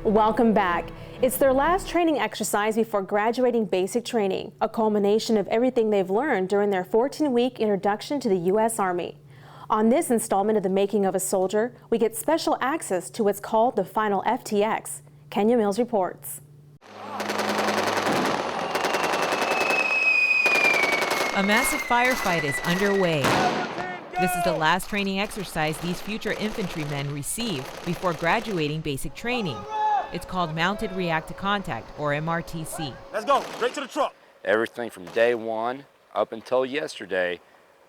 Welcome back. It's their last training exercise before graduating basic training, a culmination of everything they've learned during their 14-week introduction to the U.S. Army. On this installment of The Making of a Soldier, we get special access to what's called the final FTX. Kenia Mills reports. A massive firefight is underway. This is the last training exercise these future infantrymen receive before graduating basic training. It's called Mounted React to Contact, or MRTC. Let's go, straight to the truck. Everything from day one up until yesterday,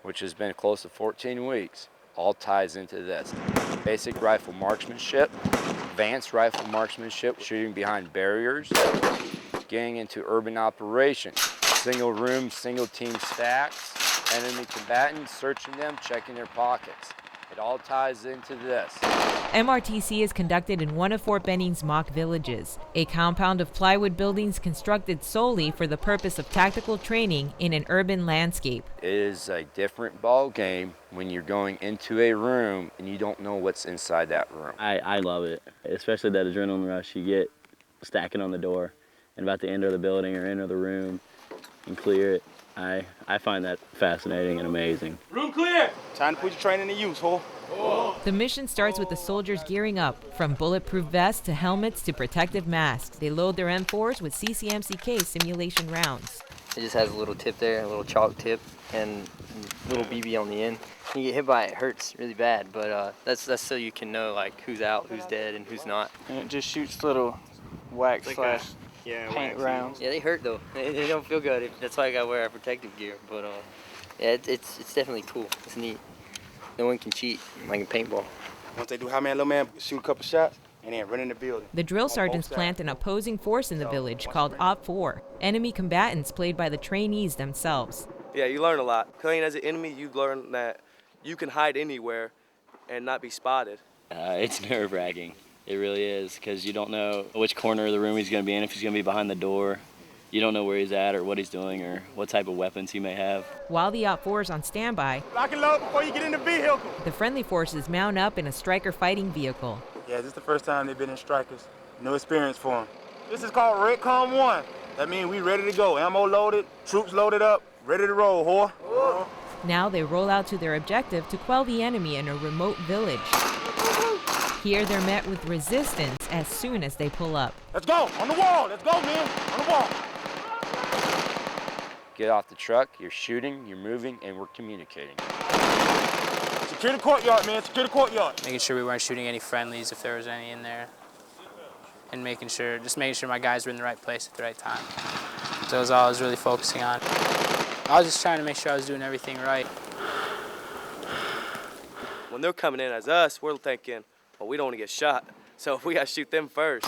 which has been close to 14 weeks, all ties into this. Basic rifle marksmanship, advanced rifle marksmanship, shooting behind barriers, getting into urban operations, single room, single team stacks, enemy combatants, searching them, checking their pockets. It all ties into this. MRTC is conducted in one of Fort Benning's mock villages, a compound of plywood buildings constructed solely for the purpose of tactical training in an urban landscape. It is a different ball game when you're going into a room and you don't know what's inside that room. I love it, especially that adrenaline rush you get stacking on the door and about to enter the building or enter the room and clear it. I find that fascinating and amazing. Room clear. Time to put your training to use, ho. The mission starts with the soldiers gearing up, from bulletproof vests to helmets to protective masks. They load their M4s with CCMCK simulation rounds. It just has a little tip there, a little chalk tip, and a little BB on the end. When you get hit by it, it hurts really bad, but that's so you can know like who's out, who's dead, and who's not. And it just shoots little wax slash paint rounds. Yeah, they hurt though. They don't feel good. That's why I gotta wear our protective gear. But yeah, it's definitely cool. It's neat. No one can cheat like a paintball. Once they do high man, low man, shoot a couple shots and then run in the building. The drill sergeants plant an opposing force in the village called Op4, enemy combatants played by the trainees themselves. Yeah, you learn a lot. Playing as an enemy, you learn that you can hide anywhere and not be spotted. It's nerve-wracking. It really is, because you don't know which corner of the room he's going to be in, if he's going to be behind the door. You don't know where he's at or what he's doing or what type of weapons he may have. While the Op4 is on standby, Lock and load before you get in the vehicle. the friendly forces mount up in a Stryker fighting vehicle. Yeah, this is the first time they've been in Strikers. No experience for them. This is called Redcom 1. That means we ready to go. Ammo loaded, troops loaded up, ready to roll, whore. Now they roll out to their objective to quell the enemy in a remote village. Here they're met with resistance as soon as they pull up. Let's go, on the wall. Let's go, man, on the wall. Get off the truck, you're shooting, you're moving, and we're communicating. Secure the courtyard, man, secure the courtyard. Making sure we weren't shooting any friendlies if there was any in there. And making sure my guys were in the right place at the right time. So that was all I was really focusing on. I was just trying to make sure I was doing everything right. When they're coming in as us, we're thinking, well, we don't want to get shot, so we got to shoot them first.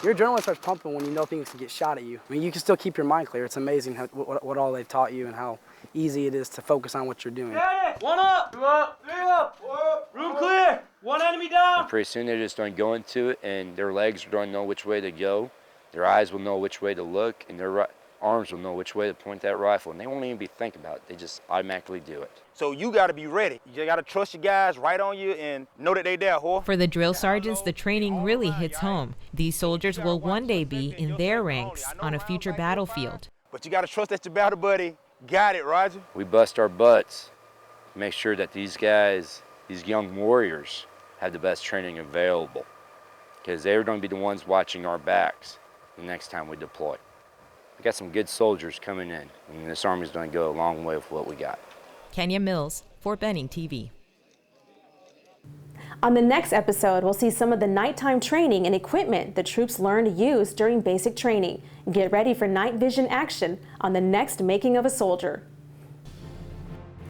Your adrenaline starts pumping when you know things can get shot at you. I mean, you can still keep your mind clear. It's amazing what all they've taught you and how easy it is to focus on what you're doing. One up, two up, three up, four up. Room clear, one enemy down. And pretty soon they're just going to go into it, and their legs are going to know which way to go. Their eyes will know which way to look, and their arms will know which way to point that rifle. And they won't even be thinking about it. They just automatically do it. So you got to be ready. You got to trust your guys right on you and know that they there, whore. For the drill sergeants, the training really hits home. These soldiers will one day be in their ranks on a future battlefield. But you got to trust that your battle buddy got it, Roger. We bust our butts, make sure that these guys, these young warriors, have the best training available, because they're going to be the ones watching our backs the next time we deploy. We got some good soldiers coming in, and this Army's going to go a long way with what we got. Kenia Mills, Fort Benning TV. On the next episode, we'll see some of the nighttime training and equipment the troops learn to use during basic training. Get ready for night vision action on the next Making of a Soldier.